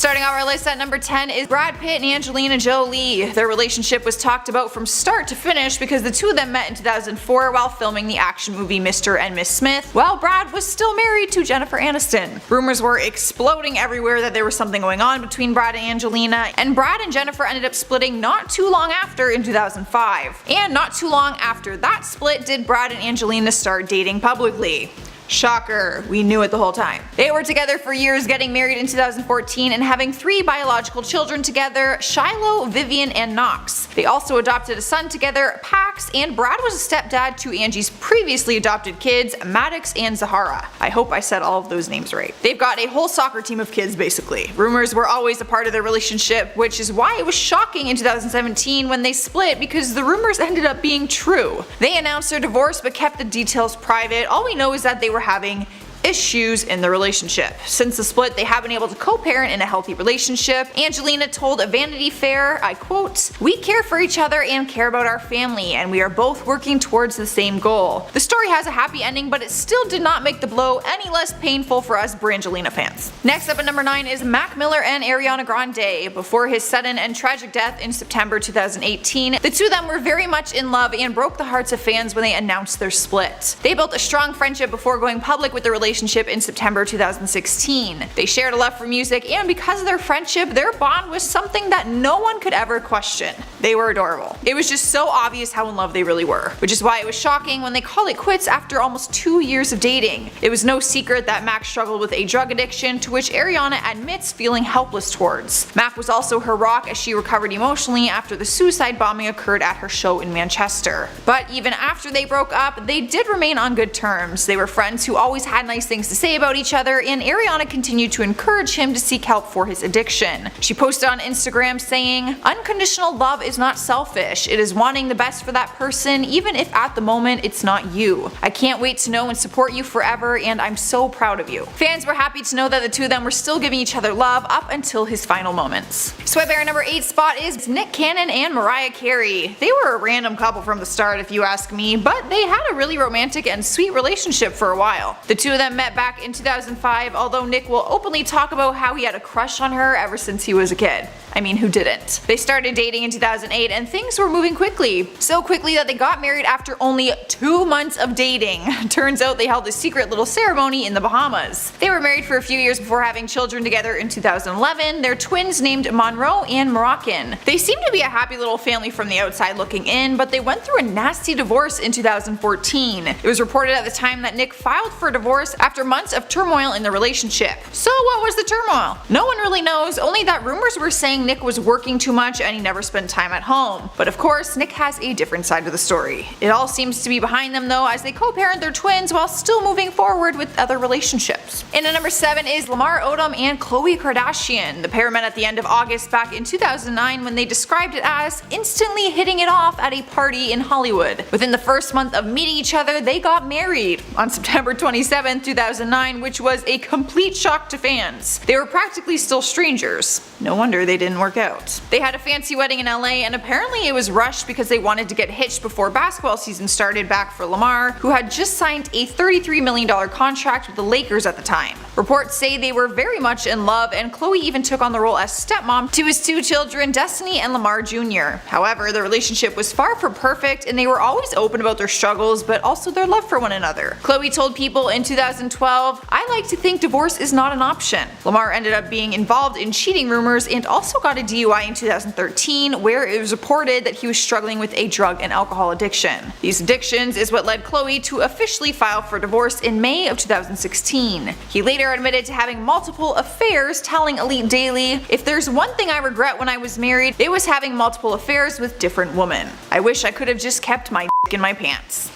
Starting off our list at number 10 is Brad Pitt and Angelina Jolie. Their relationship was talked about from start to finish because the two of them met in 2004 while filming the action movie Mr. and Miss Smith, while Brad was still married to Jennifer Aniston. Rumors were exploding everywhere that there was something going on between Brad and Angelina, and Brad and Jennifer ended up splitting not too long after in 2005. And not too long after that split did Brad and Angelina start dating publicly. Shocker, we knew it the whole time. They were together for years, getting married in 2014 and having 3 biological children together, Shiloh, Vivian, and Knox. They also adopted a son together, Pax, and Brad was a stepdad to Angie's previously adopted kids, Maddox and Zahara. I hope I said all of those names right. They've got a whole soccer team of kids basically. Rumors were always a part of their relationship, which is why it was shocking in 2017 when they split because the rumors ended up being true. They announced their divorce but kept the details private. All we know is that they were having issues in the relationship. Since the split, they have been able to co-parent in a healthy relationship. Angelina told Vanity Fair, I quote, "We care for each other and care about our family, and we are both working towards the same goal." The story has a happy ending, but it still did not make the blow any less painful for us Brangelina fans. Next up at number 9 is Mac Miller and Ariana Grande. Before his sudden and tragic death in September 2018, the two of them were very much in love and broke the hearts of fans when they announced their split. They built a strong friendship before going public with the relationship in September 2016. They shared a love for music, and because of their friendship, their bond was something that no one could ever question. They were adorable. It was just so obvious how in love they really were, which is why it was shocking when they called it quits after almost 2 years of dating. It was no secret that Mac struggled with a drug addiction, to which Ariana admits feeling helpless towards. Mac was also her rock as she recovered emotionally after the suicide bombing occurred at her show in Manchester. But even after they broke up, they did remain on good terms. They were friends who always had nice things to say about each other, and Ariana continued to encourage him to seek help for his addiction. She posted on Instagram saying, "Unconditional love is not selfish. It is wanting the best for that person, even if at the moment it's not you. I can't wait to know and support you forever, and I'm so proud of you." Fans were happy to know that the two of them were still giving each other love up until his final moments. Sweatbearer number 8 spot is Nick Cannon and Mariah Carey. They were a random couple from the start if you ask me, but they had a really romantic and sweet relationship for a while. The two of them met back in 2005, although Nick will openly talk about how he had a crush on her ever since he was a kid. I mean, who didn't? They started dating in 2008 and things were moving quickly. So quickly that they got married after only 2 months of dating. Turns out they held a secret little ceremony in the Bahamas. They were married for a few years before having children together in 2011, their twins named Monroe and Moroccan. They seemed to be a happy little family from the outside looking in, but they went through a nasty divorce in 2014. It was reported at the time that Nick filed for divorce after months of turmoil in the relationship. So what was the turmoil? No one really knows, only that rumors were saying Nick was working too much and he never spent time at home. But of course, Nick has a different side of the story. It all seems to be behind them though, as they co-parent their twins while still moving forward with other relationships. And at number 7 is Lamar Odom and Khloe Kardashian. The pair met at the end of August back in 2009 when they described it as instantly hitting it off at a party in Hollywood. Within the first month of meeting each other, they got married on September 27, 2009, which was a complete shock to fans. They were practically still strangers. No wonder they didn't work out. They had a fancy wedding in LA, and apparently it was rushed because they wanted to get hitched before basketball season started back for Lamar, who had just signed a $33 million contract with the Lakers at the time. Reports say they were very much in love, and Khloe even took on the role as stepmom to his 2 children, Destiny and Lamar Jr. However, their relationship was far from perfect, and they were always open about their struggles, but also their love for one another. Khloe told People in 2012, "I like to think divorce is not an option." Lamar ended up being involved in cheating rumors and also got a DUI in 2013, where it was reported that he was struggling with a drug and alcohol addiction. These addictions is what led Khloe to officially file for divorce in May of 2016. He later admitted to having multiple affairs, telling Elite Daily, "If there's one thing I regret when I was married, it was having multiple affairs with different women. I wish I could have just kept my in my pants."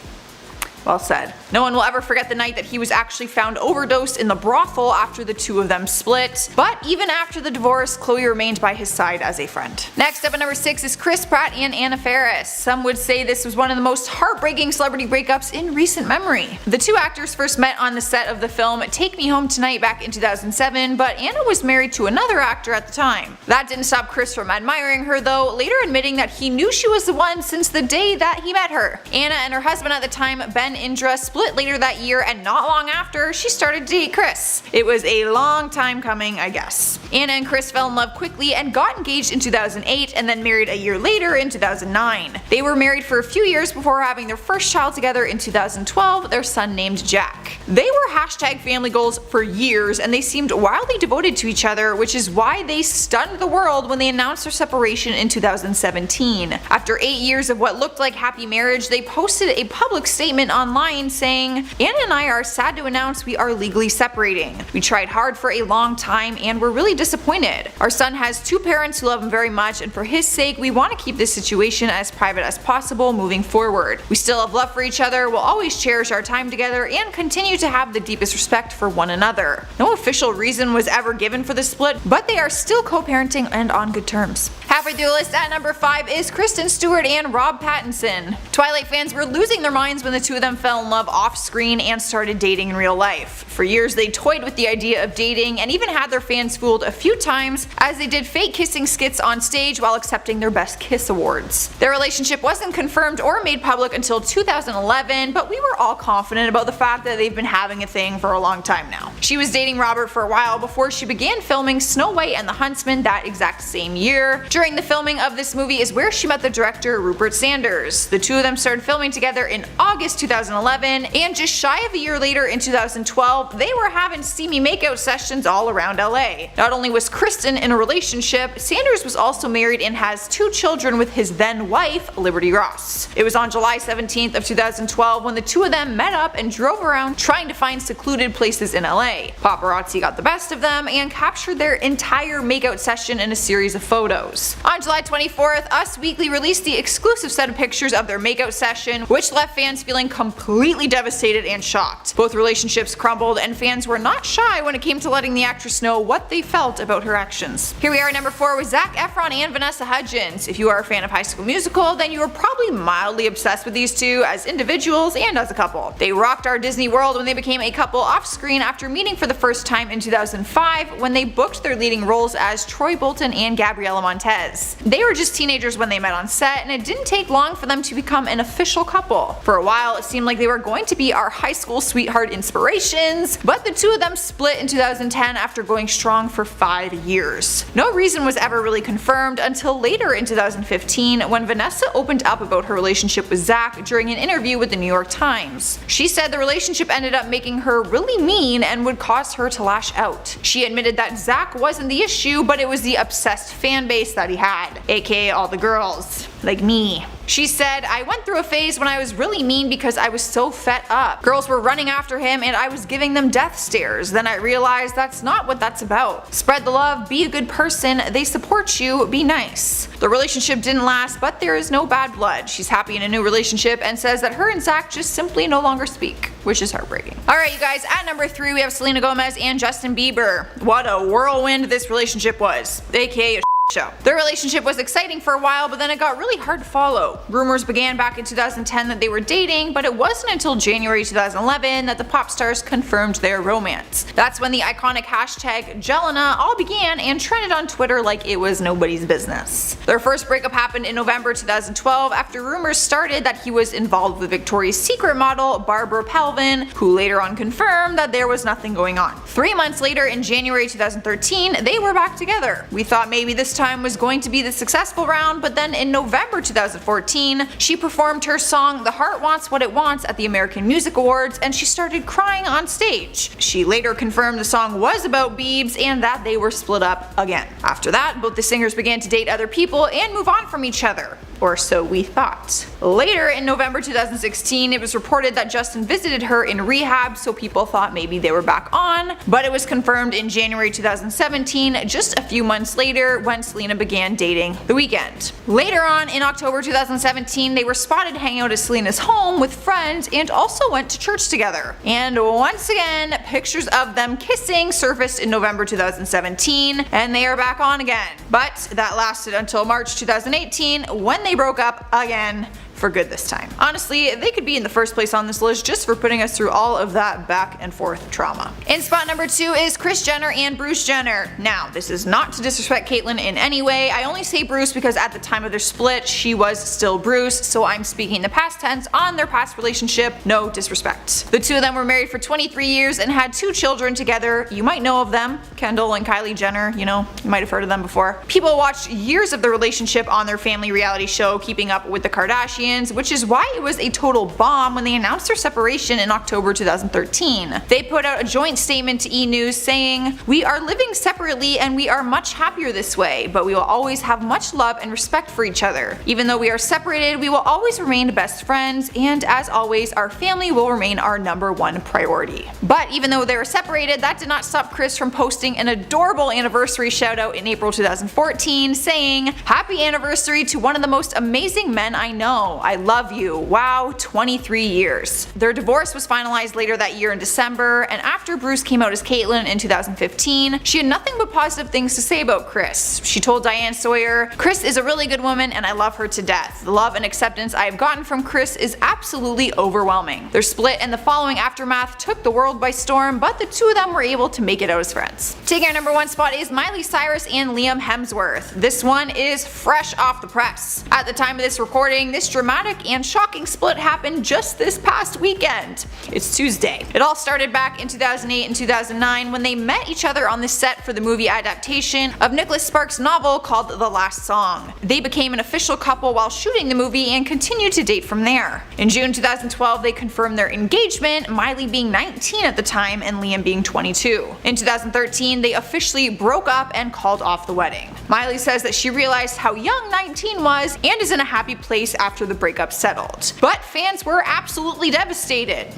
Well said. No one will ever forget the night that he was actually found overdosed in the brothel after the two of them split. But even after the divorce, Khloe remained by his side as a friend. Next up at number 6 is Kris, Pratt, and Anna Faris. Some would say this was one of the most heartbreaking celebrity breakups in recent memory. The two actors first met on the set of the film Take Me Home Tonight back in 2007, but Anna was married to another actor at the time. That didn't stop Kris from admiring her though, later admitting that he knew she was the one since the day that he met her. Anna and her husband at the time, Ben then Indra split later that year, and not long after, she started to date Kris. It was a long time coming, I guess. Anna and Kris fell in love quickly and got engaged in 2008 and then married a year later in 2009. They were married for a few years before having their first child together in 2012, their son named Jack. They were hashtag family goals for years, and they seemed wildly devoted to each other, which is why they stunned the world when they announced their separation in 2017. After 8 years of what looked like happy marriage, they posted a public statement online saying, "Anna and I are sad to announce we are legally separating. We tried hard for a long time and we're really disappointed. Our son has 2 parents who love him very much, and for his sake we want to keep this situation as private as possible moving forward. We still have love for each other, we'll always cherish our time together, and continue to have the deepest respect for one another." No official reason was ever given for the split, but they are still co-parenting and on good terms. Halfway through the list at number 5 is Kristen Stewart and Rob Pattinson. Twilight fans were losing their minds when the two of them fell in love off screen and started dating in real life. For years they toyed with the idea of dating and even had their fans fooled a few times as they did fake kissing skits on stage while accepting their Best Kiss awards. Their relationship wasn't confirmed or made public until 2011, but we were all confident about the fact that they've been having a thing for a long time now. She was dating Robert for a while before she began filming Snow White and the Huntsman that exact same year. During the filming of this movie is where she met the director Rupert Sanders. The two of them started filming together in August 2011, and just shy of a year later in 2012, they were having steamy makeout sessions all around LA. Not only was Kristen in a relationship, Sanders was also married and has 2 children with his then wife, Liberty Ross. It was on July 17th of 2012 when the two of them met up and drove around trying to find secluded places in LA. Paparazzi got the best of them and captured their entire makeout session in a series of photos. On July 24th, Us Weekly released the exclusive set of pictures of their makeout session, which left fans feeling completely devastated and shocked. Both relationships crumbled, and fans were not shy when it came to letting the actress know what they felt about her actions. Here we are at number 4 with Zac Efron and Vanessa Hudgens. If you are a fan of High School Musical, then you are probably mildly obsessed with these two as individuals and as a couple. They rocked our Disney World when they became a couple off screen after meeting for the first time in 2005 when they booked their leading roles as Troy Bolton and Gabriella Montez. They were just teenagers when they met on set, and it didn't take long for them to become an official couple. For a while it seemed like they were going to be our high school sweetheart inspirations, but the two of them split in 2010 after going strong for 5 years. No reason was ever really confirmed until later in 2015 when Vanessa opened up about her relationship with Zac during an interview with the New York Times. She said the relationship ended up making her really mean and would cause her to lash out. She admitted that Zac wasn't the issue, but it was the obsessed fan base that he had, aka all the girls, like me. She said, "I went through a phase when I was really mean because I was so fed up. Girls were running after him and I was giving them death stares. Then I realized that's not what that's about. Spread the love, be a good person, they support you, be nice." The relationship didn't last, but there is no bad blood. She's happy in a new relationship and says that her and Zac just simply no longer speak, which is heartbreaking. Alright you guys, at number 3 we have Selena Gomez and Justin Bieber. What a whirlwind this relationship was, aka a show. Their relationship was exciting for a while, but then it got really hard to follow. Rumors began back in 2010 that they were dating, but it wasn't until January 2011 that the pop stars confirmed their romance. That's when the iconic hashtag Jelena all began and trended on Twitter like it was nobody's business. Their first breakup happened in November 2012 after rumors started that he was involved with Victoria's Secret model Barbara Palvin, who later on confirmed that there was nothing going on. 3 months later, in January 2013, they were back together. We thought maybe this time was going to be the successful round, but then in November 2014, she performed her song The Heart Wants What It Wants at the American Music Awards, and she started crying on stage. She later confirmed the song was about Biebs and that they were split up again. After that, both the singers began to date other people and move on from each other. Or so we thought. Later in November 2016, it was reported that Justin visited her in rehab, so people thought maybe they were back on, but it was confirmed in January 2017, just a few months later, when Selena began dating The Weeknd. Later on, in October 2017, they were spotted hanging out at Selena's home with friends and also went to church together. And once again, pictures of them kissing surfaced in November 2017, and they are back on again. But that lasted until March 2018, when they broke up again for good this time. Honestly, they could be in the first place on this list just for putting us through all of that back and forth trauma. In spot number 2 is Kris Jenner and Bruce Jenner. Now, this is not to disrespect Caitlyn in any way. I only say Bruce because at the time of their split, she was still Bruce, so I'm speaking the past tense on their past relationship, no disrespect. The two of them were married for 23 years and had 2 children together. You might know of them, Kendall and Kylie Jenner, you might have heard of them before. People watched years of the relationship on their family reality show Keeping Up with the Kardashians, which is why it was a total bomb when they announced their separation in October 2013. They put out a joint statement to E! News saying, "We are living separately and we are much happier this way, but we will always have much love and respect for each other. Even though we are separated, we will always remain best friends, and as always, our family will remain our #1 priority." But even though they were separated, that did not stop Kris from posting an adorable anniversary shout out in April 2014 saying, "Happy anniversary to one of the most amazing men I know. I love you. Wow, 23 years." Their divorce was finalized later that year in December, and after Bruce came out as Caitlyn in 2015, she had nothing but positive things to say about Kris. She told Diane Sawyer, "Kris is a really good woman and I love her to death. The love and acceptance I have gotten from Kris is absolutely overwhelming." Their split and the following aftermath took the world by storm, but the two of them were able to make it out as friends. Taking our #1 spot is Miley Cyrus and Liam Hemsworth. This one is fresh off the press. At the time of this recording, this dramatic and shocking split happened just this past weekend. It's Tuesday. It all started back in 2008 and 2009 when they met each other on the set for the movie adaptation of Nicholas Sparks' novel called The Last Song. They became an official couple while shooting the movie and continued to date from there. In June 2012, they confirmed their engagement, Miley being 19 at the time and Liam being 22. In 2013, they officially broke up and called off the wedding. Miley says that she realized how young 19 was and is in a happy place after the breakup settled. But fans were absolutely devastated.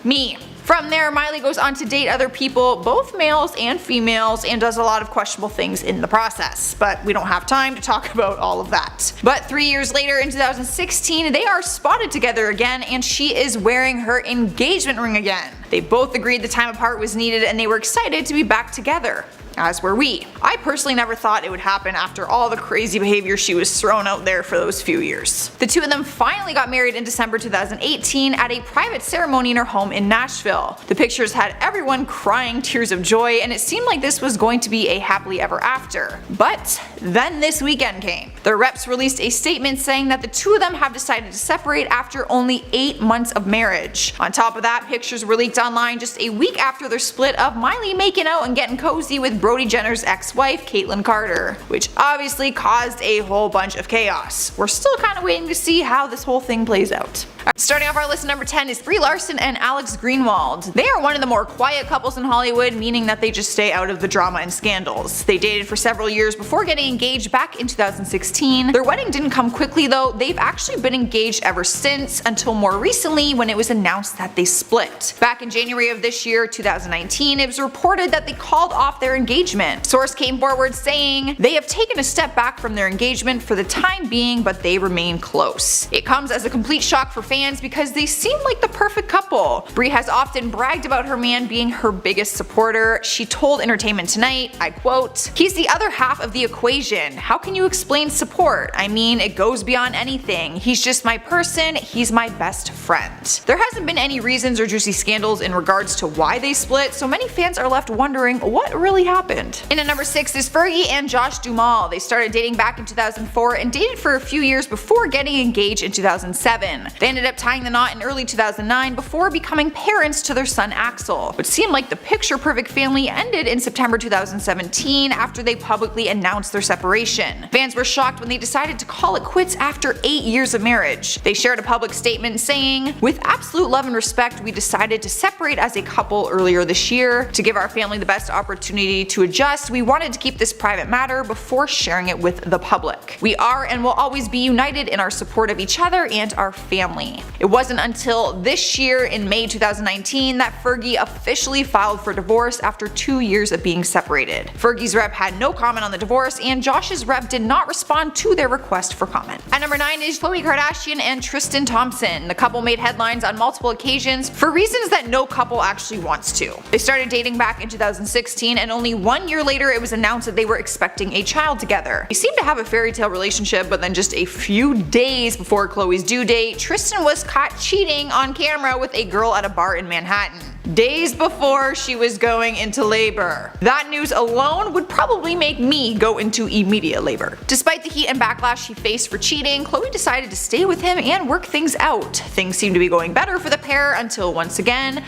Me. From there, Miley goes on to date other people, both males and females, and does a lot of questionable things in the process. But we don't have time to talk about all of that. But 3 years later, in 2016, they are spotted together again, and she is wearing her engagement ring again. They both agreed the time apart was needed and they were excited to be back together. As were we. I personally never thought it would happen after all the crazy behavior she was thrown out there for those few years. The two of them finally got married in December 2018 at a private ceremony in her home in Nashville. The pictures had everyone crying tears of joy, and it seemed like this was going to be a happily ever after. But then this weekend came. Their reps released a statement saying that the two of them have decided to separate after only 8 months of marriage. On top of that, pictures were leaked online just a week after their split of Miley making out and getting cozy with Brody Jenner's ex-wife, Caitlyn Carter, which obviously caused a whole bunch of chaos. We're still kind of waiting to see how this whole thing plays out. Starting off our list at #10 is Brie Larson and Alex Greenwald. They are one of the more quiet couples in Hollywood, meaning that they just stay out of the drama and scandals. They dated for several years before getting engaged back in 2016. Their wedding didn't come quickly though. They've actually been engaged ever since, until more recently when it was announced that they split. Back in January of this year, 2019, it was reported that they called off their engagement. Source came forward saying they have taken a step back from their engagement for the time being, but they remain close. It comes as a complete shock for fans because they seem like the perfect couple. Brie has often bragged about her man being her biggest supporter. She told Entertainment Tonight, I quote, "He's the other half of the equation. How can you explain support? I mean, it goes beyond anything. He's just my person. He's my best friend." There hasn't been any reasons or juicy scandals in regards to why they split, so many fans are left wondering what really happened. In at #6 is Fergie and Josh Duhamel. They started dating back in 2004 and dated for a few years before getting engaged in 2007. They ended up tying the knot in early 2009 before becoming parents to their son Axel. What seemed like the picture-perfect family ended in September 2017 after they publicly announced their separation. Fans were shocked when they decided to call it quits after 8 years of marriage. They shared a public statement saying, "With absolute love and respect, we decided to separate as a couple earlier this year. To give our family the best opportunity to adjust, we wanted to keep this private matter before sharing it with the public. We are and will always be united in our support of each other and our family." It wasn't until this year in May 2019 that Fergie officially filed for divorce after 2 years of being separated. Fergie's rep had no comment on the divorce, and Josh's rep did not respond to their request for comment. At #9 is Khloe Kardashian and Tristan Thompson. The couple made headlines on multiple occasions for reasons that no couple actually wants to. They started dating back in 2016, and only 1 year later it was announced that they were expecting a child together. They seemed to have a fairy tale relationship, but then just a few days before Khloe's due date, Tristan was caught cheating on camera with a girl at a bar in Manhattan, days before she was going into labor. That news alone would probably make me go into immediate labor. Despite the heat and backlash he faced for cheating, Khloe decided to stay with him and work things out. Things seemed to be going better for the pair until once again,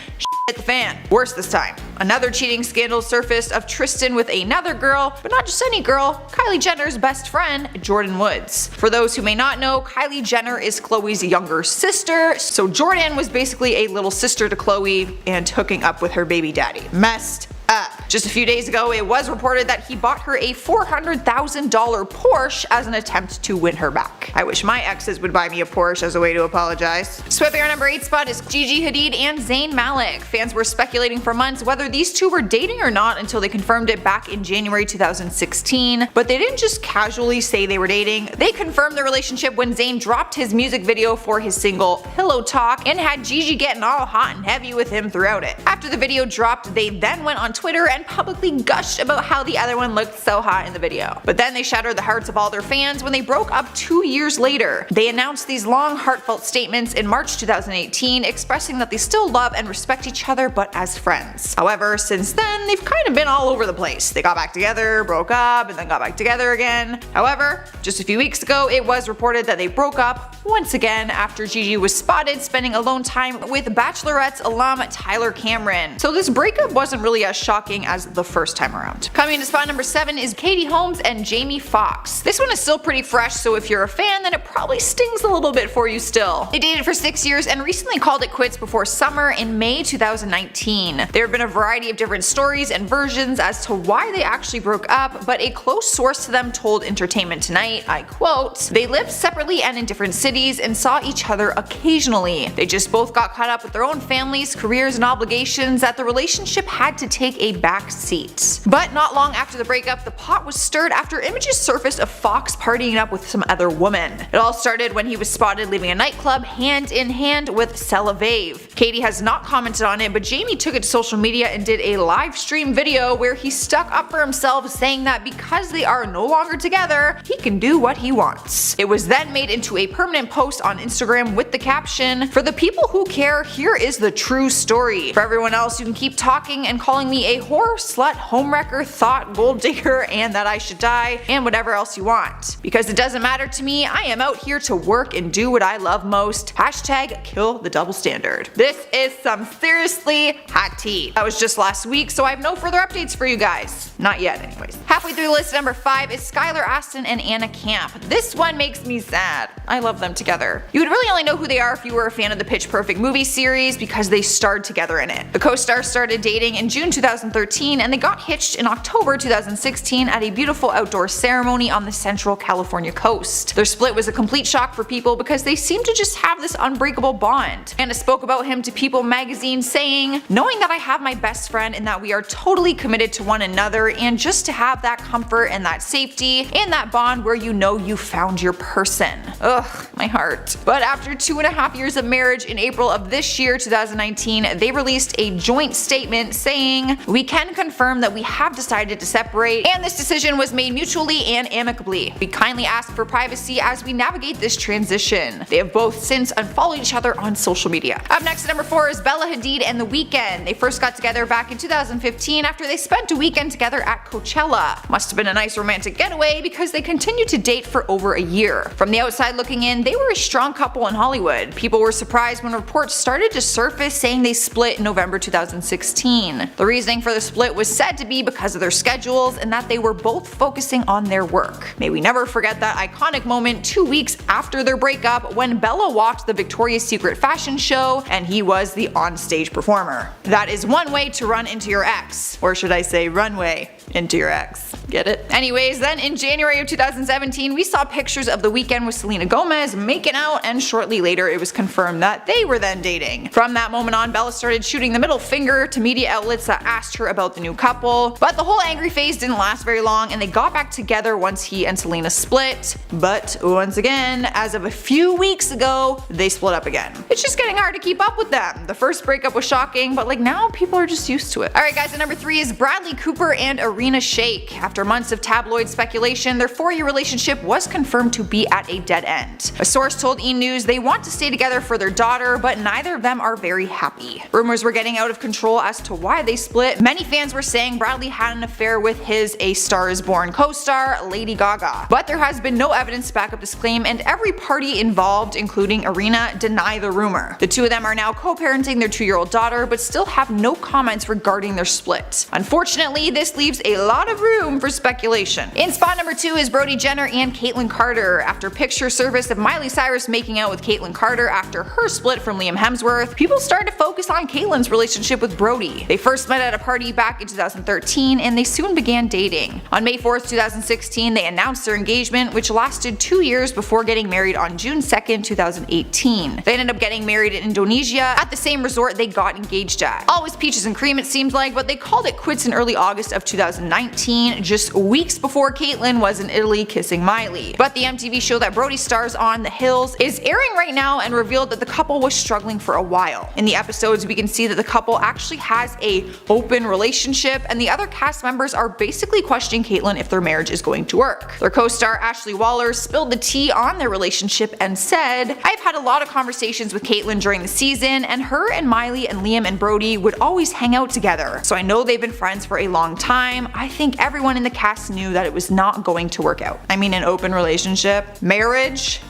hit the fan. Worse this time. Another cheating scandal surfaced of Tristan with another girl, but not just any girl, Kylie Jenner's best friend, Jordyn Woods. For those who may not know, Kylie Jenner is Khloe's younger sister, so Jordyn was basically a little sister to Khloe and hooking up with her baby daddy. Messed up. Just a few days ago, it was reported that he bought her a $400,000 Porsche as an attempt to win her back. I wish my exes would buy me a Porsche as a way to apologize. Sweeping our number 8 spot is Gigi Hadid and Zayn Malik. Fans were speculating for months whether these two were dating or not until they confirmed it back in January 2016. But they didn't just casually say they were dating. They confirmed their relationship when Zayn dropped his music video for his single Pillow Talk and had Gigi getting all hot and heavy with him throughout it. After the video dropped, they then went on Twitter and publicly gushed about how the other one looked so hot in the video. But then they shattered the hearts of all their fans when they broke up 2 years later. They announced these long, heartfelt statements in March 2018 expressing that they still love and respect each other but as friends. However, since then, they've kind of been all over the place. They got back together, broke up, and then got back together again. However, just a few weeks ago, it was reported that they broke up once again after Gigi was spotted spending alone time with Bachelorette's alum Tyler Cameron. So this breakup wasn't really as shocking as the first time around. Coming into spot number 7 is Katie Holmes and Jamie Foxx. This one is still pretty fresh, so if you're a fan, then it probably stings a little bit for you still. They dated for 6 years and recently called it quits before summer in May 2019. There have been a variety of different stories and versions as to why they actually broke up, but a close source to them told Entertainment Tonight, I quote, "They lived separately and in different cities and saw each other occasionally. They just both got caught up with their own families, careers, and obligations that the relationship had to take a back seat." But not long after the breakup, the pot was stirred after images surfaced of Fox partying up with some other woman. It all started when he was spotted leaving a nightclub hand in hand with Sela Vave. Katie has not commented on it, but Jamie took it to social media and did a live stream video where he stuck up for himself, saying that because they are no longer together, he can do what he wants. It was then made into a permanent post on Instagram with the caption, "For the people who care, here is the true story. For everyone else, you can keep talking and calling me a whore, slut, homewrecker, thought, gold digger, and that I should die, and whatever else you want. Because it doesn't matter to me, I am out here to work and do what I love most. Hashtag kill the double standard." This is some seriously hot tea. That was just last week, so I have no further updates for you guys. Not yet, anyways. Halfway through the list, number 5 is Skylar Astin and Anna Camp. This one makes me sad. I love them together. You would really only know who they are if you were a fan of the Pitch Perfect movie series because they starred together in it. The co-stars started dating in June 2013 and they got hitched in October 2016 at a beautiful outdoor ceremony on the Central California coast. Their split was a complete shock for people because they seemed to just have this unbreakable bond. Anna spoke about him to People magazine saying, "Knowing that I have my best friend and that we are totally committed to one another, and just to have that comfort and that safety and that bond where you know you found your person." Ugh, my heart. But after 2.5 years of marriage in April of this year, 2019, they released a joint statement saying, "We can confirm that we have decided to separate, and this decision was made mutually and amicably. We kindly ask for privacy as we navigate this transition." They have both since unfollowed each other on social media. Up next at number 4 is Bella Hadid and The Weeknd. They first got together back in 2015 after they spent a weekend together at Coachella. Must have been a nice romantic getaway because they continued to date for over a year. From the outside looking in, they were a strong couple in Hollywood. People were surprised when reports started to surface saying they split in November 2016. The reasoning for the split was said to be because of their schedules and that they were both focusing on their work. May we never forget that iconic moment 2 weeks after their breakup when Bella walked the Victoria's Secret fashion show and he was the onstage performer. That is one way to run into your ex. Or should I say runway into your ex. Get it? Anyways, then in January of 2017, we saw pictures of The Weeknd with Selena Gomez making out, and shortly later it was confirmed that they were then dating. From that moment on, Bella started shooting the middle finger to media outlets that asked her about the new couple, but the whole angry phase didn't last very long and they got back together once he and Selena split. But once again, as of a few weeks ago, they split up again. It's just getting hard to keep up with them. The first breakup was shocking, but like now people are just used to it. Alright guys, at number 3 is Bradley Cooper and Ariana Shayk. After months of tabloid speculation, their 4-year relationship was confirmed to be at a dead end. A source told E! News they want to stay together for their daughter, but neither of them are very happy. Rumors were getting out of control as to why they split. Many fans were saying Bradley had an affair with his A Star Is Born co-star, Lady Gaga. But there has been no evidence to back up this claim, and every party involved, including Ariana, deny the rumor. The two of them are now co-parenting their 2-year-old daughter, but still have no comments regarding their split. Unfortunately, this leaves a lot of room for speculation. In spot number 2 is Brody Jenner and Caitlyn Carter. After pictures surfaced of Miley Cyrus making out with Caitlyn Carter after her split from Liam Hemsworth, people started to focus on Caitlyn's relationship with Brody. They first met at a party back in 2013 and they soon began dating. On May 4th, 2016, they announced their engagement, which lasted 2 years before getting married on June 2nd, 2018. They ended up getting married in Indonesia at the same resort they got engaged at. Always peaches and cream it seems like, but they called it quits in early August of 2019, just weeks before Caitlyn was in Italy kissing Miley. But the MTV show that Brody stars on, The Hills, is airing right now and revealed that the couple was struggling for a while. In the episodes, we can see that the couple actually has a open relationship, and the other cast members are basically questioning Caitlyn if their marriage is going to work. Their co-star Ashley Waller spilled the tea on their relationship and said, "I've had a lot of conversations with Caitlyn during the season, and her and Miley and Liam and Brody would always hang out together. So I know they've been friends for a long time. I think everyone in the cast knew that it was not going to work out." I mean, an open relationship, marriage,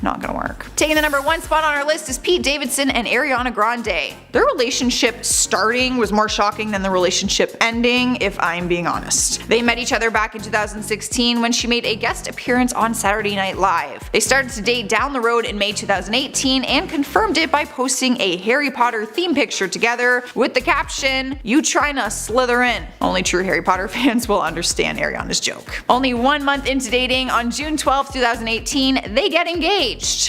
not gonna work. Taking the number 1 spot on our list is Pete Davidson and Ariana Grande. Their relationship starting was more shocking than the relationship ending, if I'm being honest. They met each other back in 2016 when she made a guest appearance on Saturday Night Live. They started to date down the road in May 2018 and confirmed it by posting a Harry Potter theme picture together with the caption, "You tryna slither in." Only true Harry Potter fans will understand Ariana's joke. Only 1 month into dating, on June 12, 2018, they get engaged.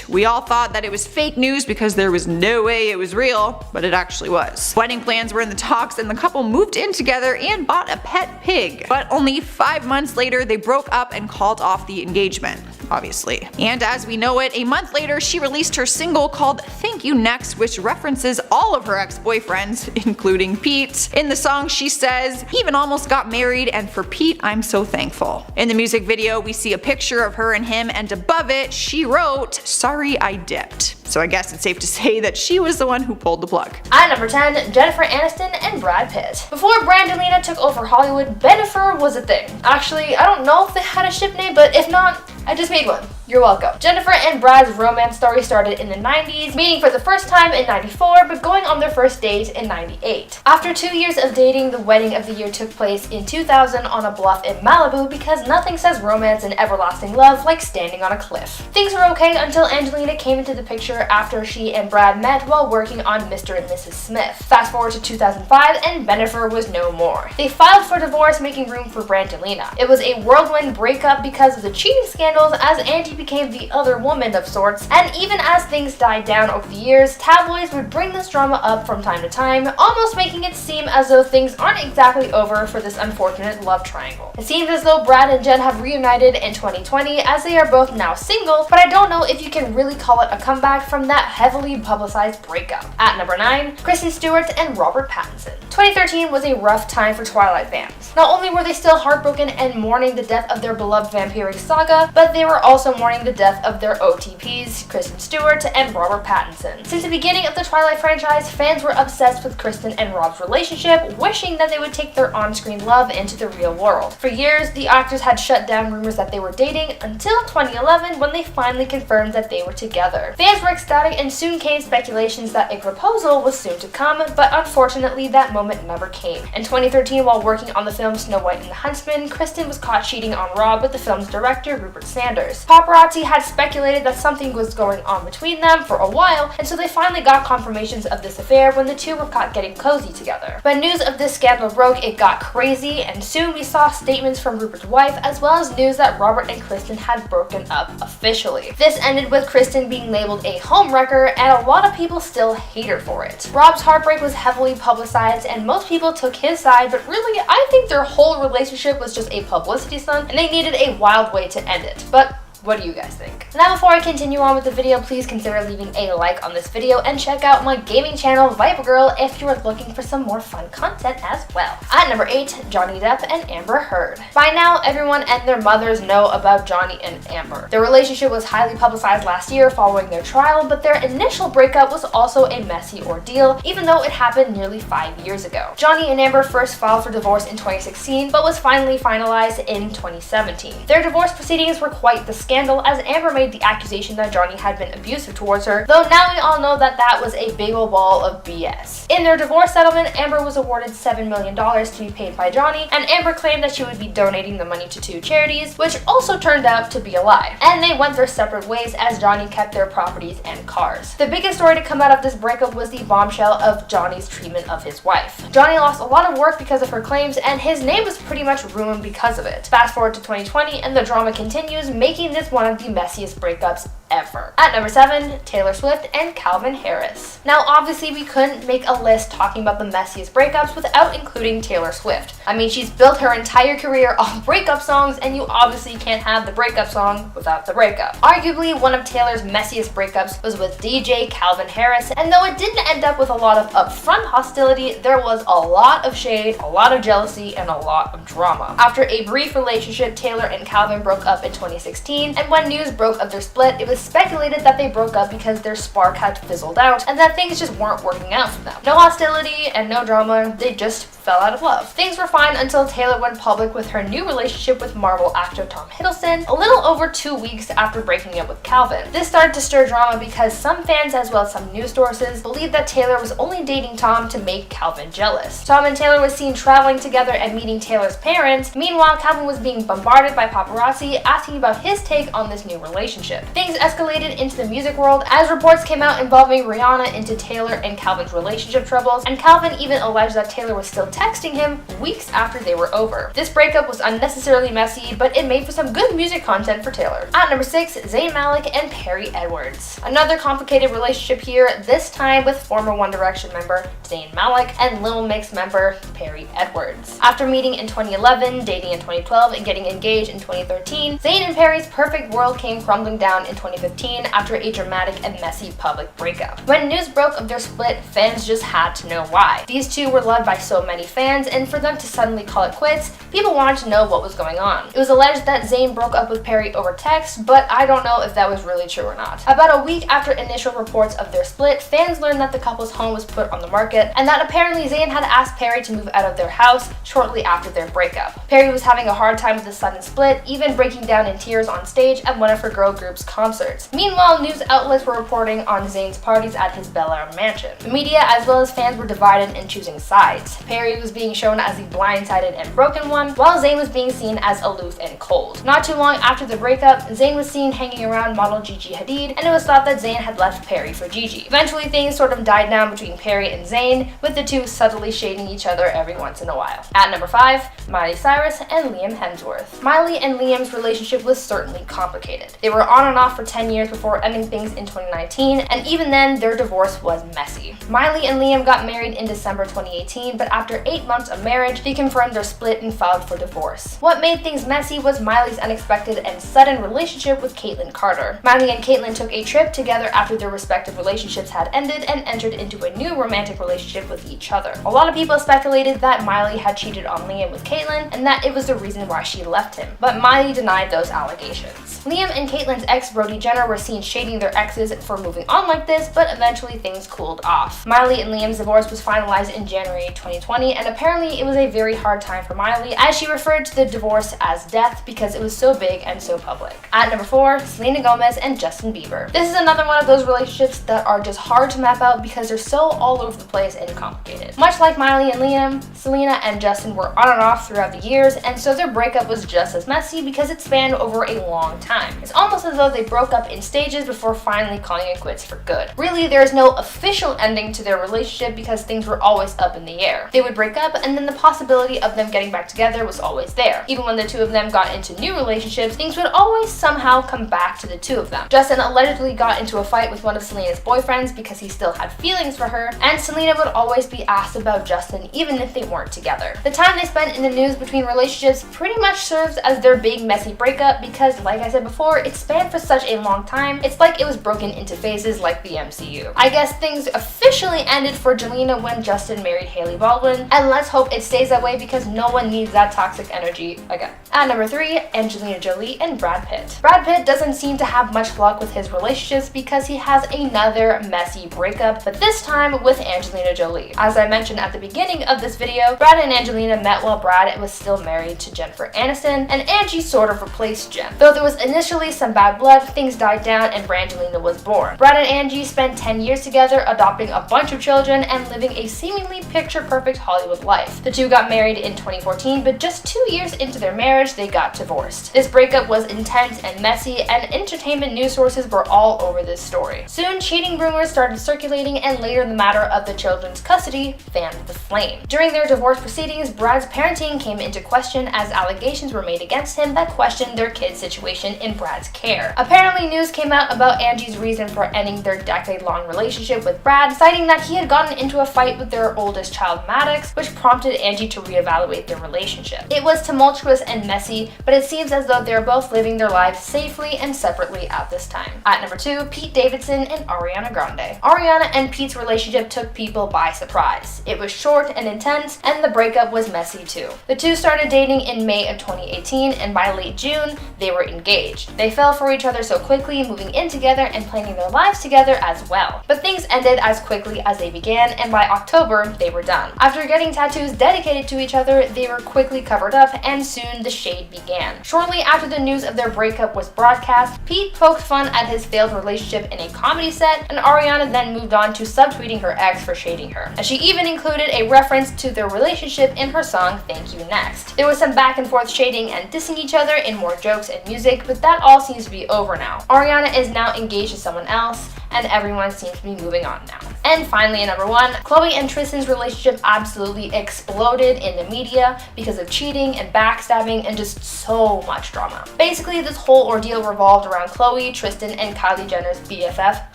We all thought that it was fake news because there was no way it was real, but it actually was. Wedding plans were in the talks and the couple moved in together and bought a pet pig. But only 5 months later, they broke up and called off the engagement. Obviously. And as we know it, a month later she released her single called Thank You Next, which references all of her ex-boyfriends, including Pete. In the song she says, "Even almost got married, and for Pete I'm so thankful." In the music video we see a picture of her and him, and above it she wrote, "Sorry I dipped." So I guess it's safe to say that she was the one who pulled the plug. At number 10, Jennifer Aniston and Brad Pitt. Before Angelina took over Hollywood, Bennifer was a thing. Actually, I don't know if they had a ship name, but if not, I just made one. You're welcome. Jennifer and Brad's romance story started in the 90s, meeting for the first time in 94, but going on their first date in 98. After 2 years of dating, the wedding of the year took place in 2000 on a bluff in Malibu because nothing says romance and everlasting love like standing on a cliff. Things were okay until Angelina came into the picture after she and Brad met while working on Mr. and Mrs. Smith. Fast forward to 2005 and Bennifer was no more. They filed for divorce, making room for Angelina. It was a whirlwind breakup because of the cheating scandals, as Angie became the other woman of sorts, and even as things died down over the years, tabloids would bring this drama up from time to time, almost making it seem as though things aren't exactly over for this unfortunate love triangle. It seems as though Brad and Jen have reunited in 2020 as they are both now single, but I don't know if you can really call it a comeback from that heavily publicized breakup. At number 9, Kristen Stewart and Robert Pattinson. 2013 was a rough time for Twilight fans. Not only were they still heartbroken and mourning the death of their beloved vampiric saga, but they were also mourning the death of their OTPs, Kristen Stewart and Robert Pattinson. Since the beginning of the Twilight franchise, fans were obsessed with Kristen and Rob's relationship, wishing that they would take their on-screen love into the real world. For years, the actors had shut down rumors that they were dating until 2011 when they finally confirmed that they were together. Fans were ecstatic and soon came speculations that a proposal was soon to come, but unfortunately that moment moment never came. In 2013, while working on the film Snow White and the Huntsman, Kristen was caught cheating on Rob with the film's director, Rupert Sanders. Paparazzi had speculated that something was going on between them for a while, and so they finally got confirmations of this affair when the two were caught getting cozy together. When news of this scandal broke, it got crazy, and soon we saw statements from Rupert's wife, as well as news that Robert and Kristen had broken up officially. This ended with Kristen being labeled a homewrecker, and a lot of people still hate her for it. Rob's heartbreak was heavily publicized, and most people took his side, but really, I think their whole relationship was just a publicity stunt, and they needed a wild way to end it. But what do you guys think? Now, before I continue on with the video, please consider leaving a like on this video and check out my gaming channel, Viper Girl, if you're looking for some more fun content as well. At number 8, Johnny Depp and Amber Heard. By now, everyone and their mothers know about Johnny and Amber. Their relationship was highly publicized last year following their trial, but their initial breakup was also a messy ordeal, even though it happened nearly 5 years ago. Johnny and Amber first filed for divorce in 2016, but was finally finalized in 2017. Their divorce proceedings were quite the scandal, as Amber made the accusation that Johnny had been abusive towards her, though now we all know that that was a big ol' ball of BS. In their divorce settlement, Amber was awarded $7 million to be paid by Johnny, and Amber claimed that she would be donating the money to 2 charities, which also turned out to be a lie. And they went their separate ways as Johnny kept their properties and cars. The biggest story to come out of this breakup was the bombshell of Johnny's treatment of his wife. Johnny lost a lot of work because of her claims, and his name was pretty much ruined because of it. Fast forward to 2020, and the drama continues, making this one of the messiest breakups ever. At number 7, Taylor Swift and Calvin Harris. Now, obviously, we couldn't make a list talking about the messiest breakups without including Taylor Swift. I mean, she's built her entire career on breakup songs, and you obviously can't have the breakup song without the breakup. Arguably, one of Taylor's messiest breakups was with DJ Calvin Harris, and though it didn't end up with a lot of upfront hostility, there was a lot of shade, a lot of jealousy, and a lot of drama. After a brief relationship, Taylor and Calvin broke up in 2016, and when news broke of their split, it was speculated that they broke up because their spark had fizzled out and that things just weren't working out for them. No hostility and no drama, they just fell out of love. Things were fine until Taylor went public with her new relationship with Marvel actor Tom Hiddleston a little over 2 weeks after breaking up with Calvin. This started to stir drama because some fans, as well as some news sources, believed that Taylor was only dating Tom to make Calvin jealous. Tom and Taylor were seen traveling together and meeting Taylor's parents. Meanwhile, Calvin was being bombarded by paparazzi asking about his take on this new relationship. Things escalated into the music world as reports came out involving Rihanna into Taylor and Calvin's relationship troubles, and Calvin even alleged that Taylor was still texting him weeks after they were over. This breakup was unnecessarily messy, but it made for some good music content for Taylor. At number 6, Zayn Malik and Perry Edwards. Another complicated relationship here, this time with former One Direction member Zayn Malik and Little Mix member Perry Edwards. After meeting in 2011, dating in 2012, and getting engaged in 2013, Zayn and Perry's perfect world came crumbling down in 2015 after a dramatic and messy public breakup. When news broke of their split, fans just had to know why. These two were loved by so many fans, and for them to suddenly call it quits, people wanted to know what was going on. It was alleged that Zayn broke up with Perry over text, but I don't know if that was really true or not. About a week after initial reports of their split, fans learned that the couple's home was put on the market, and that apparently Zayn had asked Perry to move out of their house shortly after their breakup. Perry was having a hard time with the sudden split, even breaking down in tears on stage at one of her girl group's concerts. Meanwhile, news outlets were reporting on Zayn's parties at his Bel Air mansion. The media, as well as fans, were divided in choosing sides. Perry was being shown as the blindsided and broken one, while Zayn was being seen as aloof and cold. Not too long after the breakup, Zayn was seen hanging around model Gigi Hadid, and it was thought that Zayn had left Perry for Gigi. Eventually, things sort of died down between Perry and Zayn, with the two subtly shading each other every once in a while. At number 5, Miley Cyrus and Liam Hemsworth. Miley and Liam's relationship was certainly complicated. They were on and off for 10 years before ending things in 2019, and even then, their divorce was messy. Miley and Liam got married in December 2018, but after 8 months of marriage, they confirmed their split and filed for divorce. What made things messy was Miley's unexpected and sudden relationship with Caitlyn Carter. Miley and Caitlyn took a trip together after their respective relationships had ended and entered into a new romantic relationship with each other. A lot of people speculated that Miley had cheated on Liam with Caitlyn and that it was the reason why she left him, but Miley denied those allegations. Liam and Caitlyn's ex Brody Jenner were seen shading their exes for moving on like this, but eventually things cooled off. Miley and Liam's divorce was finalized in January 2020, family, and apparently it was a very hard time for Miley, as she referred to the divorce as death because it was so big and so public. At number 4, Selena Gomez and Justin Bieber. This is another one of those relationships that are just hard to map out because they're so all over the place and complicated. Much like Miley and Liam, Selena and Justin were on and off throughout the years, and so their breakup was just as messy because it spanned over a long time. It's almost as though they broke up in stages before finally calling it quits for good. Really, there is no official ending to their relationship because things were always up in the air. They would break up, and then the possibility of them getting back together was always there. Even when the two of them got into new relationships, things would always somehow come back to the two of them. Justin allegedly got into a fight with one of Selena's boyfriends because he still had feelings for her, and Selena would always be asked about Justin even if they weren't together. The time they spent in the news between relationships pretty much serves as their big messy breakup because, like I said before, it spanned for such a long time, it's like it was broken into phases like the MCU. I guess things officially ended for Angelina when Justin married Hailey Baldwin, and let's hope it stays that way because no one needs that toxic energy again. At number 3, Angelina Jolie and Brad Pitt. Brad Pitt doesn't seem to have much luck with his relationships because he has another messy breakup, but this time with Angelina Jolie. As I mentioned at the beginning of this video, Brad and Angelina met while Brad was still married to Jennifer Aniston, and Angie sort of replaced Jen. Though there was initially some bad blood, things died down and Brangelina was born. Brad and Angie spent 10 years together, adopting a bunch of children and living a seemingly picture-perfect Hollywood life. The two got married in 2014, but just 2 years into their marriage, they got divorced. This breakup was intense and messy, and entertainment news sources were all over this story. Soon, cheating rumors started circulating, and later the matter of the children's custody fanned the flame. During their divorce proceedings, Brad's parenting came into question as allegations were made against him that questioned their kid's situation in Brad's care. Apparently, news came out about Angie's reason for ending their decade-long relationship with Brad, citing that he had gotten into a fight with their oldest child, Maddox, which prompted Angie to reevaluate their relationship. It was tumultuous and messy, but it seems as though they're both living their lives safely and separately at this time. At number 2, Pete Davidson and Ariana Grande. Ariana and Pete's relationship took people by surprise. It was short and intense, and the breakup was messy too. The two started dating in May of 2018, and by late June, they were engaged. They fell for each other so quickly, moving in together and planning their lives together as well. But things ended as quickly as they began, and by October, they were done. After getting tattoos dedicated to each other, they were quickly covered up, and soon the shade began. Shortly after the news of their breakup was broadcast, Pete poked fun at his failed relationship in a comedy set, and Ariana then moved on to subtweeting her ex for shading her. And she even included a reference to their relationship in her song Thank You Next. There was some back and forth shading and dissing each other in more jokes and music, but that all seems to be over now. Ariana is now engaged to someone else, and everyone seems to be moving on now. And finally, at number 1, Khloe and Tristan's relationship absolutely exploded in the media because of cheating and backstabbing and just so much drama. Basically, this whole ordeal revolved around Khloe, Tristan, and Kylie Jenner's BFF,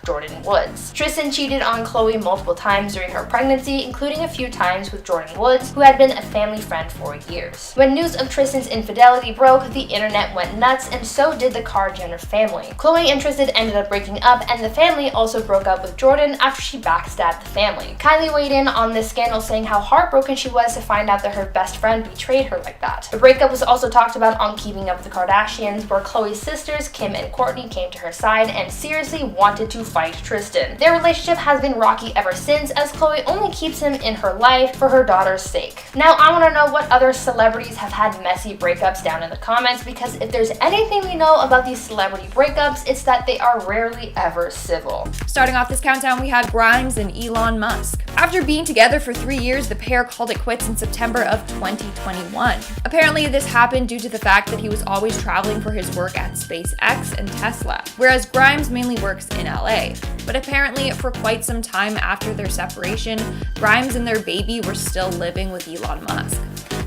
Jordyn Woods. Tristan cheated on Khloe multiple times during her pregnancy, including a few times with Jordyn Woods, who had been a family friend for years. When news of Tristan's infidelity broke, the internet went nuts, and so did the Jenner family. Khloe and Tristan ended up breaking up, and the family also broke up with Jordyn after she backstabbed the family. Kylie weighed in on this scandal, saying how heartbroken she was to find out that her best friend betrayed her like that. The breakup was also talked about on Keeping Up with the Kardashians, where Khloe's sisters, Kim and Kourtney, came to her side and seriously wanted to fight Tristan. Their relationship has been rocky ever since, as Khloe only keeps him in her life for her daughter's sake. Now, I want to know what other celebrities have had messy breakups down in the comments, because if there's anything we know about these celebrity breakups, it's that they are rarely ever civil. Starting off this countdown, we had Grimes and Elon Musk. After being together for 3 years, the pair called it quits in September of 2021. Apparently, this happened due to the fact that he was always traveling for his work at SpaceX and Tesla, whereas Grimes mainly works in LA. But apparently, for quite some time after their separation, Grimes and their baby were still living with Elon Musk.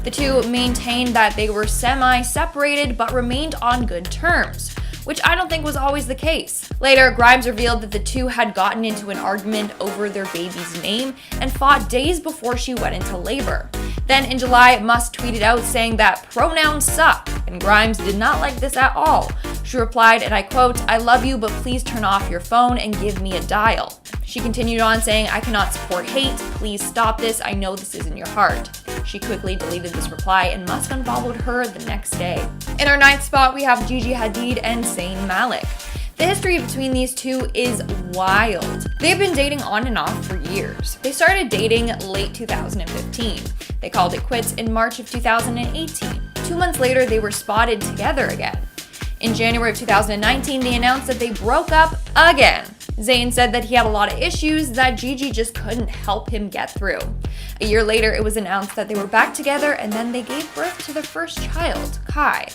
The two maintained that they were semi-separated but remained on good terms, which I don't think was always the case. Later, Grimes revealed that the two had gotten into an argument over their baby's name and fought days before she went into labor. Then in July, Musk tweeted out saying that pronouns suck, and Grimes did not like this at all. She replied, and I quote, "I love you, but please turn off your phone and give me a dial." She continued on saying, "I cannot support hate. Please stop this. I know this isn't your heart." She quickly deleted this reply, and Musk unfollowed her the next day. In our 9th spot, we have Gigi Hadid and Zayn Malik. The history between these two is wild. They've been dating on and off for years. They started dating late 2015. They They called it quits in March of 2018. 2 months later, they were spotted together again. In January of 2019, they announced that they broke up again. Zayn said that he had a lot of issues that Gigi just couldn't help him get through. A year later, it was announced that they were back together, and then they gave birth to their first child, Kai.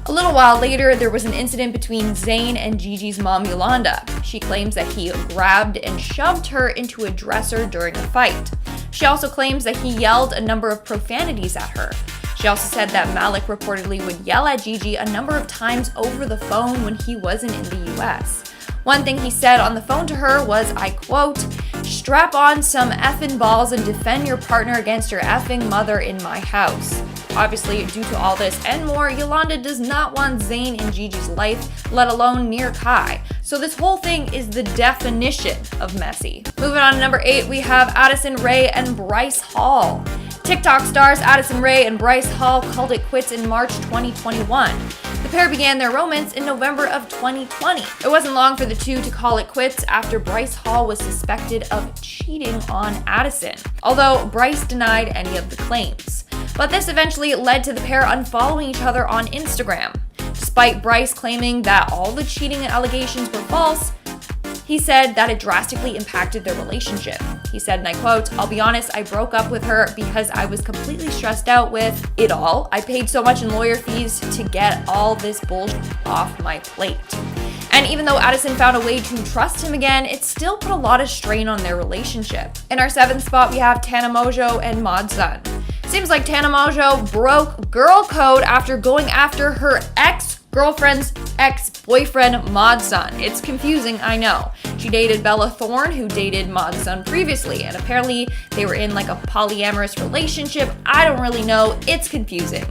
A little while later, there was an incident between Zayn and Gigi's mom, Yolanda. She claims that he grabbed and shoved her into a dresser during a fight. She also claims that he yelled a number of profanities at her. She also said that Malik reportedly would yell at Gigi a number of times over the phone when he wasn't in the US. One thing he said on the phone to her was, I quote, "Strap on some effing balls and defend your partner against your effing mother in my house." Obviously, due to all this and more, Yolanda does not want Zayn in Gigi's life, let alone near Kai. So this whole thing is the definition of messy. Moving on to number 8, we have Addison Rae and Bryce Hall. TikTok stars Addison Rae and Bryce Hall called it quits in March 2021. The pair began their romance in November of 2020. It wasn't long for the two to call it quits after Bryce Hall was suspected of cheating on Addison, although Bryce denied any of the claims. But this eventually led to the pair unfollowing each other on Instagram. Despite Bryce claiming that all the cheating allegations were false, he said that it drastically impacted their relationship. He said, and I quote, "I'll be honest, I broke up with her because I was completely stressed out with it all. I paid so much in lawyer fees to get all this bullshit off my plate." And even though Addison found a way to trust him again, it still put a lot of strain on their relationship. In our 7th spot, we have Tana Mongeau and Mod Sun. Seems like Tana Mongeau broke girl code after going after her ex-girlfriend's ex-boyfriend, Mod Sun. It's confusing, I know. She dated Bella Thorne, who dated Mod Sun previously, and apparently they were in like a polyamorous relationship. I don't really know. It's confusing.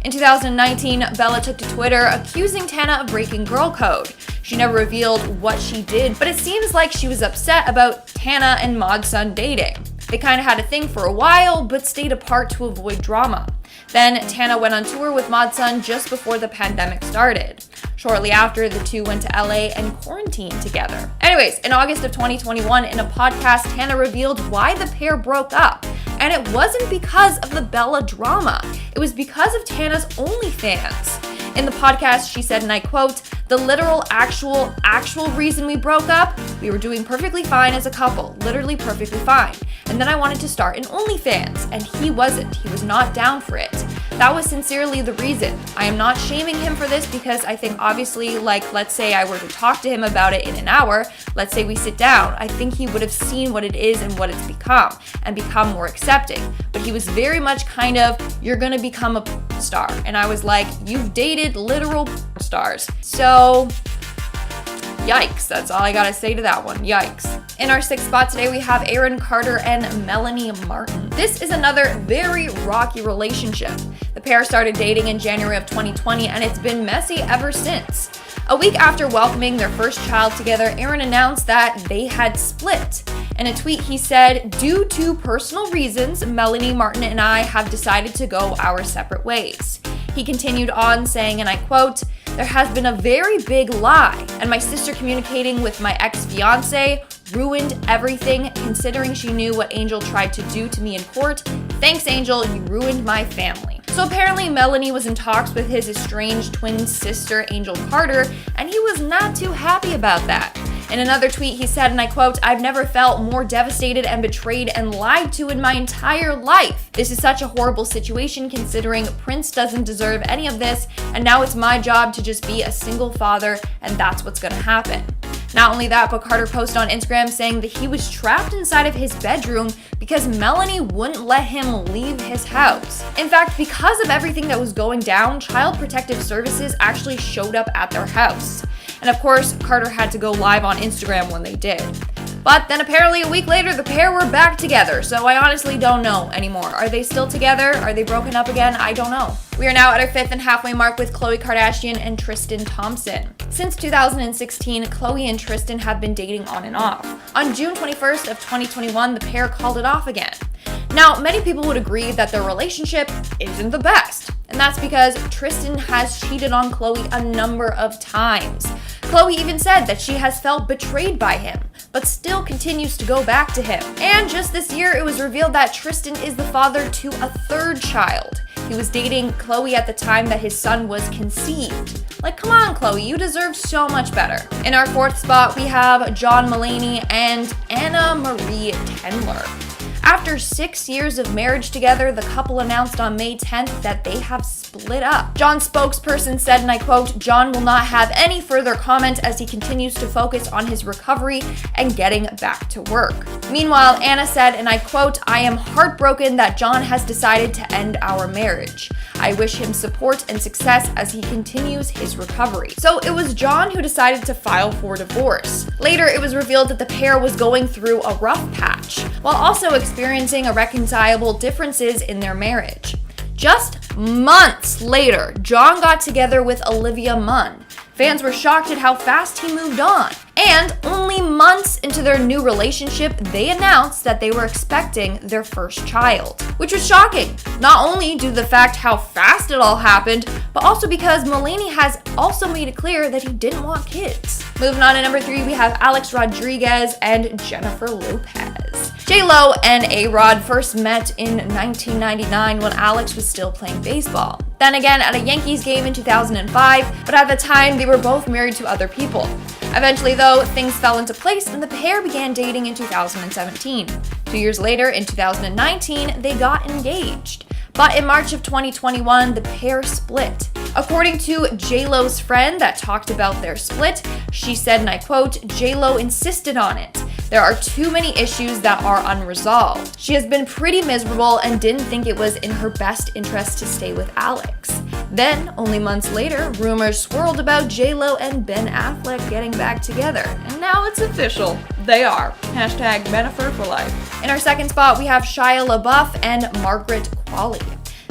In 2019, Bella took to Twitter accusing Tana of breaking girl code. She never revealed what she did, but it seems like she was upset about Tana and Mod Sun dating. They kind of had a thing for a while, but stayed apart to avoid drama. Then Tana went on tour with Mod Sun just before the pandemic started. Shortly after, the two went to LA and quarantined together. Anyways, in August of 2021, in a podcast, Tana revealed why the pair broke up. And it wasn't because of the Bella drama. It was because of Tana's OnlyFans. In the podcast, she said, and I quote, "The literal, actual reason we broke up, we were doing perfectly fine as a couple, literally perfectly fine. And then I wanted to start an OnlyFans, and he wasn't. He was not down for it. That was sincerely the reason. I am not shaming him for this because I think obviously, like, let's say I were to talk to him about it in an hour, let's say we sit down, I think he would have seen what it is and what it's become, and become more accepting. But he was very much kind of, you're gonna become a star." And I was like, you've dated literal stars. So, yikes. That's all I gotta say to that one. Yikes. In our 6th spot today, we have Aaron Carter and Melanie Martin. This is another very rocky relationship. The pair started dating in January of 2020, and it's been messy ever since. A week after welcoming their first child together, Aaron announced that they had split. In a tweet, he said, "Due to personal reasons, Melanie Martin and I have decided to go our separate ways." He continued on saying, and I quote, "There has been a very big lie, and my sister communicating with my ex-fiance ruined everything, considering she knew what Angel tried to do to me in court. Thanks, Angel, you ruined my family." So apparently Melanie was in talks with his estranged twin sister, Angel Carter, and he was not too happy about that. In another tweet, he said, and I quote, "I've never felt more devastated and betrayed and lied to in my entire life. This is such a horrible situation considering Prince doesn't deserve any of this, and now it's my job to just be a single father, and that's what's gonna happen." Not only that, but Carter posted on Instagram saying that he was trapped inside of his bedroom because Melanie wouldn't let him leave his house. In fact, because of everything that was going down, Child Protective Services actually showed up at their house. And of course, Carter had to go live on Instagram when they did. But then apparently a week later, the pair were back together, so I honestly don't know anymore. Are they still together? Are they broken up again? I don't know. We are now at our 5th and halfway mark with Khloe Kardashian and Tristan Thompson. Since 2016, Khloe and Tristan have been dating on and off. On June 21st of 2021, the pair called it off again. Now, many people would agree that their relationship isn't the best, and that's because Tristan has cheated on Khloe a number of times. Khloe even said that she has felt betrayed by him, but still continues to go back to him. And just this year, it was revealed that Tristan is the father to a third child. He was dating Khloe at the time that his son was conceived. Like, come on, Khloe, you deserve so much better. In our fourth spot, we have John Mulaney and Anna Marie Tendler. After 6 years of marriage together, the couple announced on May 10th that they have split up. John's spokesperson said, and I quote, "John will not have any further comment as he continues to focus on his recovery and getting back to work." Meanwhile, Anna said, and I quote, "I am heartbroken that John has decided to end our marriage. I wish him support and success as he continues his recovery." So it was John who decided to file for divorce. Later, it was revealed that the pair was going through a rough patch, while also experiencing irreconcilable differences in their marriage. Just months later, John got together with Olivia Munn. Fans were shocked at how fast he moved on. And only months into their new relationship, they announced that they were expecting their first child, which was shocking. Not only due to the fact how fast it all happened, but also because Mulaney has also made it clear that he didn't want kids. Moving on to number 3, we have Alex Rodriguez and Jennifer Lopez. J-Lo and A-Rod first met in 1999 when Alex was still playing baseball. Then again at a Yankees game in 2005, but at the time they were both married to other people. Eventually though, things fell into place and the pair began dating in 2017. 2 years later, in 2019, they got engaged. But in March of 2021, the pair split. According to J-Lo's friend that talked about their split, she said, and I quote, "J-Lo insisted on it. There are too many issues that are unresolved. She has been pretty miserable and didn't think it was in her best interest to stay with Alex." Then, only months later, rumors swirled about J-Lo and Ben Affleck getting back together. And now it's official. They are. Hashtag Bennifer for life. In our second spot, we have Shia LaBeouf and Margaret Qualley.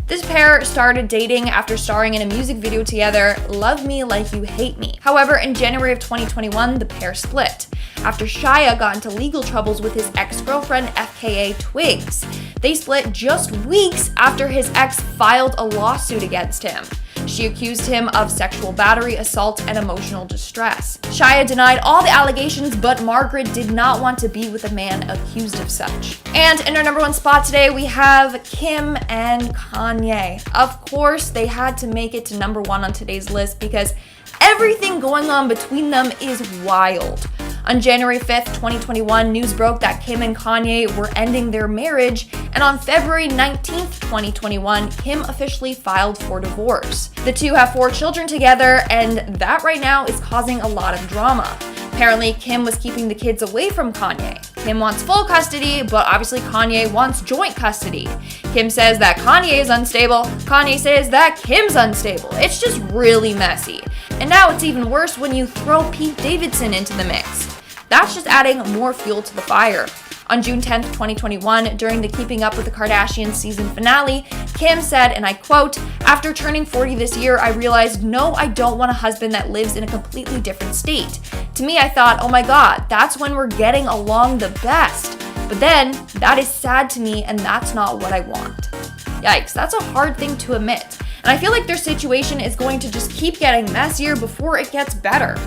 This pair started dating after starring in a music video together, "Love Me Like You Hate Me." However, in January of 2021, the pair split after Shia got into legal troubles with his ex-girlfriend FKA Twigs. They split just weeks after his ex filed a lawsuit against him. She accused him of sexual battery, assault, and emotional distress. Shia denied all the allegations, but Margaret did not want to be with a man accused of such. And in our number 1 spot today, we have Kim and Kanye. Of course, they had to make it to number 1 on today's list because everything going on between them is wild. On January 5th, 2021, news broke that Kim and Kanye were ending their marriage, and on February 19th, 2021, Kim officially filed for divorce. The two have 4 children together, and that right now is causing a lot of drama. Apparently, Kim was keeping the kids away from Kanye. Kim wants full custody, but obviously Kanye wants joint custody. Kim says that Kanye is unstable. Kanye says that Kim's unstable. It's just really messy. And now it's even worse when you throw Pete Davidson into the mix. That's just adding more fuel to the fire. On June 10th, 2021, during the Keeping Up with the Kardashians season finale, Kim said, and I quote, "After turning 40 this year, I realized, no, I don't want a husband that lives in a completely different state. To me, I thought, oh my God, that's when we're getting along the best. But then, that is sad to me, and that's not what I want." Yikes, that's a hard thing to admit. And I feel like their situation is going to just keep getting messier before it gets better.